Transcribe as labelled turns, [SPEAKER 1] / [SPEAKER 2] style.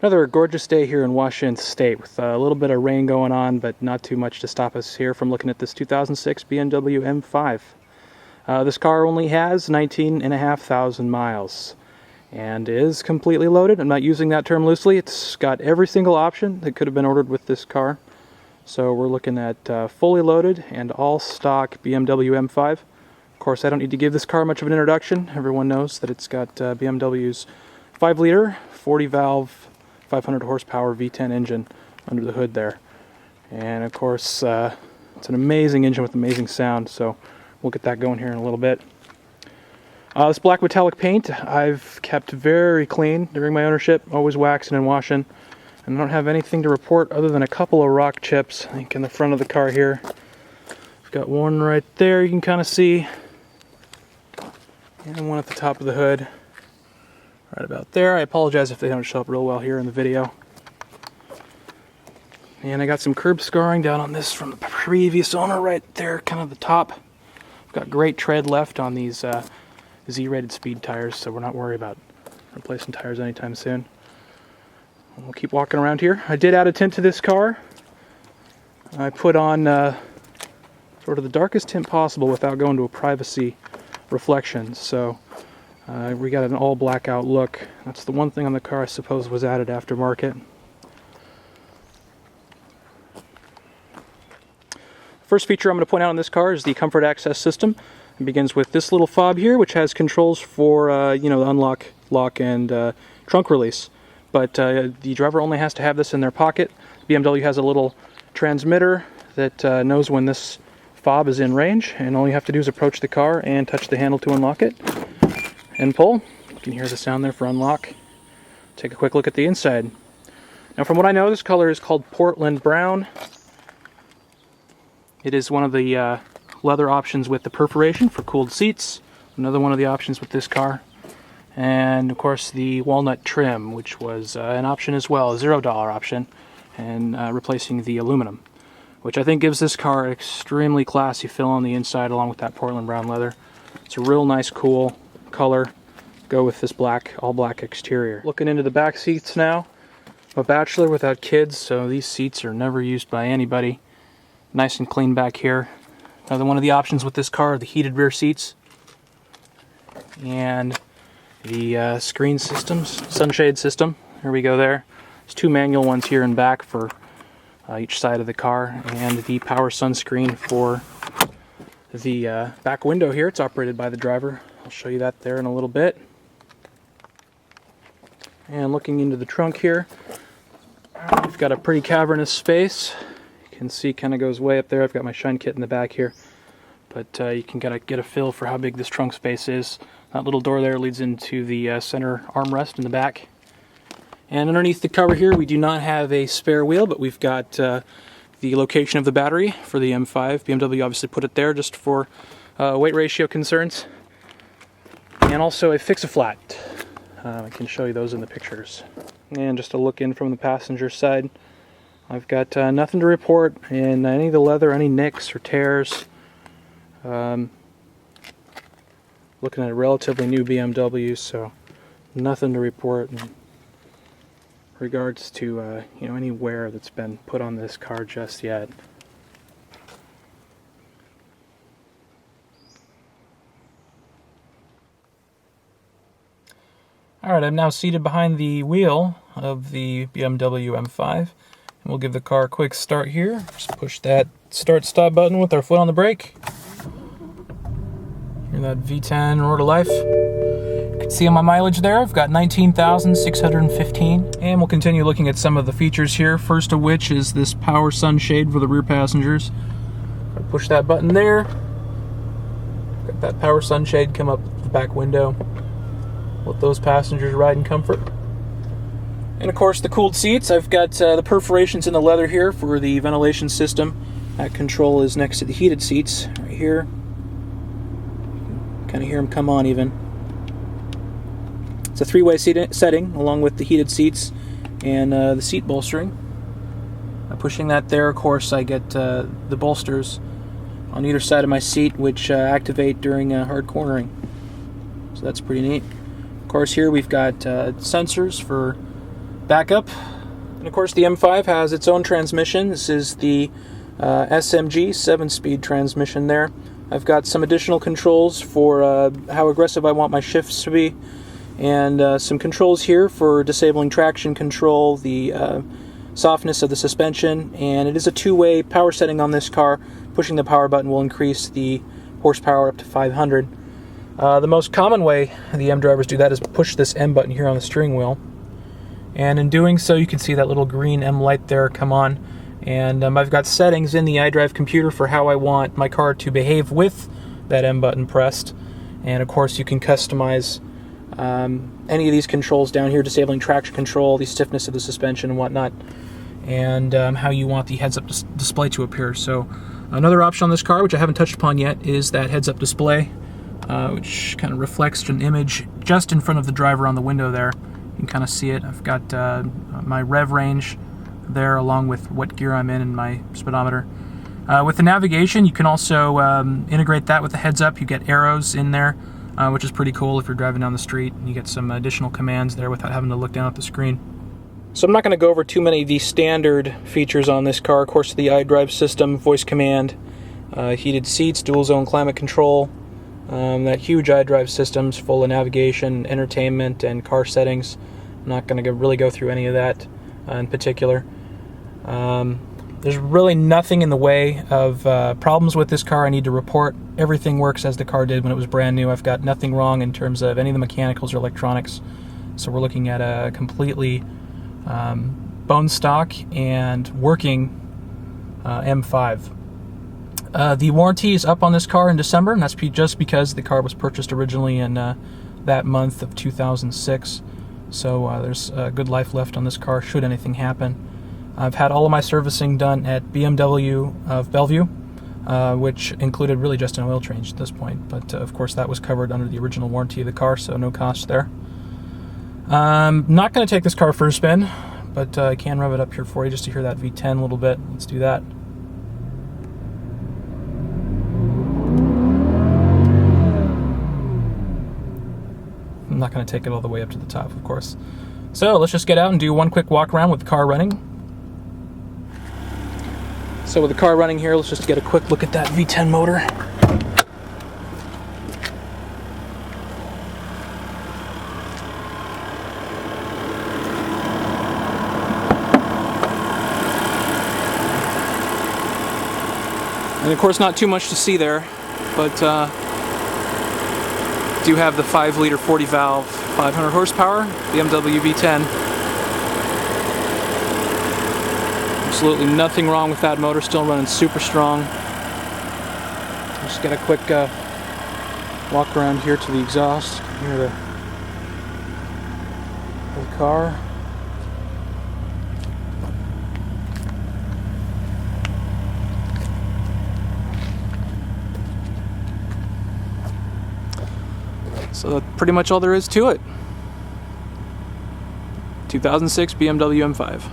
[SPEAKER 1] Another gorgeous day here in Washington State with a little bit of rain going on, but not too much to stop us here from looking at this 2006 Bmw M5. This car only has 19,500 miles and is completely loaded. I'm not using that term loosely. It's got every single option that could have been ordered with this car. So we're looking at fully loaded and all stock Bmw M5. Of course, I don't need to give this car much of an introduction. Everyone knows that it's got BMW's 5-liter, 40-valve, 500 horsepower V10 engine under the hood there. And of course, it's an amazing engine with amazing sound, so we'll get that going here in a little bit. This black metallic paint I've kept very clean during my ownership, always waxing and washing. And I don't have anything to report other than a couple of rock chips, I think, in the front of the car here. I've got one right there you can kind of see, and one at the top of the hood. Right about there. I apologize if they don't show up real well here in the video. And I got some curb scarring down on this from the previous owner right there, kind of the top. I've got great tread left on these Z-rated speed tires, so we're not worried about replacing tires anytime soon. We'll keep walking around here. I did add a tint to this car. I put on sort of the darkest tint possible without going to a privacy reflection, so we got an all blackout look. That's the one thing on the car I suppose was added aftermarket. First feature I'm going to point out on this car is the comfort access system. It begins with this little fob here, which has controls for the unlock, lock, and trunk release. But the driver only has to have this in their pocket. BMW has a little transmitter that knows when this fob is in range, and all you have to do is approach the car and touch the handle to unlock it and pull. You can hear the sound there for unlock. Take a quick look at the inside. Now, from what I know, this color is called Portland Brown. It is one of the leather options with the perforation for cooled seats. Another one of the options with this car. And of course the walnut trim, which was an option as well, a $0 option, and replacing the aluminum, which I think gives this car an extremely classy feel on the inside along with that Portland brown leather. It's a real nice, cool color. Go with this black, all black exterior. Looking into the back seats now. I'm a bachelor without kids, so these seats are never used by anybody. Nice and clean back here. Another one of the options with this car are the heated rear seats and the screen systems, sunshade system. Here we go there. There's two manual ones here in back for each side of the car, and the power sunscreen for the back window here. It's operated by the driver. I'll show you that there in a little bit. And looking into the trunk here, we've got a pretty cavernous space. You can see kind of goes way up there. I've got my shine kit in the back here, but you can kind of get a feel for how big this trunk space is. That little door there leads into the center armrest in the back. And underneath the cover here, we do not have a spare wheel, but we've got the location of the battery for the M5. BMW obviously put it there just for weight ratio concerns. And also a fix-a-flat. I can show you those in the pictures. And just a look in from the passenger side. I've got nothing to report in any of the leather, any nicks or tears. Looking at a relatively new BMW, so nothing to report in regards to any wear that's been put on this car just yet. Alright, I'm now seated behind the wheel of the BMW M5, and we'll give the car a quick start here. Just push that start-stop button with our foot on the brake. Hear that V10 roar to life. You can see on my mileage there, I've got 19,615. And we'll continue looking at some of the features here, first of which is this power sunshade for the rear passengers. If I push that button there, got that power sunshade come up the back window. Let those passengers ride in comfort. And of course the cooled seats. I've got the perforations in the leather here for the ventilation system. That control is next to the heated seats right here. Kind of hear them come on even. It's a three-way setting along with the heated seats and the seat bolstering. By pushing that there, of course, I get the bolsters on either side of my seat, which activate during hard cornering. So that's pretty neat. Of course, here we've got sensors for back up. And of course the M5 has its own transmission. This is the SMG 7-speed transmission there. I've got some additional controls for how aggressive I want my shifts to be, and some controls here for disabling traction control, the softness of the suspension, and it is a two-way power setting on this car. Pushing the power button will increase the horsepower up to 500. The most common way the M drivers do that is push this M button here on the steering wheel, and in doing so you can see that little green M light there come on. And I've got settings in the iDrive computer for how I want my car to behave with that M button pressed. And of course you can customize any of these controls down here, disabling traction control, the stiffness of the suspension and whatnot, and how you want the heads-up display to appear. So another option on this car, which I haven't touched upon yet, is that heads-up display, which kind of reflects an image just in front of the driver on the window there. You can kind of see it. I've got my rev range there along with what gear I'm in and my speedometer. With the navigation, you can also integrate that with the heads up. You get arrows in there, which is pretty cool if you're driving down the street, and you get some additional commands there without having to look down at the screen. So I'm not going to go over too many of the standard features on this car. Of course, the Idrive System, voice command, heated seats, dual zone climate control, that huge Idrive Systems full of navigation, entertainment, and car settings. I'm not going to really go through any of that in particular. There's really nothing in the way of problems with this car I need to report. Everything works as the car did when it was brand new. I've got nothing wrong in terms of any of the mechanicals or electronics. So we're looking at a completely bone stock and working M5. The warranty is up on this car in December, and that's just because the car was purchased originally in that month of 2006. So there's a good life left on this car should anything happen. I've had all of my servicing done at BMW of Bellevue, which included really just an oil change at this point. But of course that was covered under the original warranty of the car, so no cost there. Not going to take this car for a spin, but I can rev it up here for you just to hear that V10 a little bit. Let's do that. I'm not going to take it all the way up to the top, of course. So let's just get out and do one quick walk around with the car running. So with the car running here, let's just get a quick look at that V10 motor. And of course not too much to see there, but do have the 5-liter 40 valve 500 horsepower BMW V10. Absolutely nothing wrong with that motor, still running super strong. Just get a quick walk around here to the exhaust. Hear the car. So that's pretty much all there is to it. 2006 BMW M5.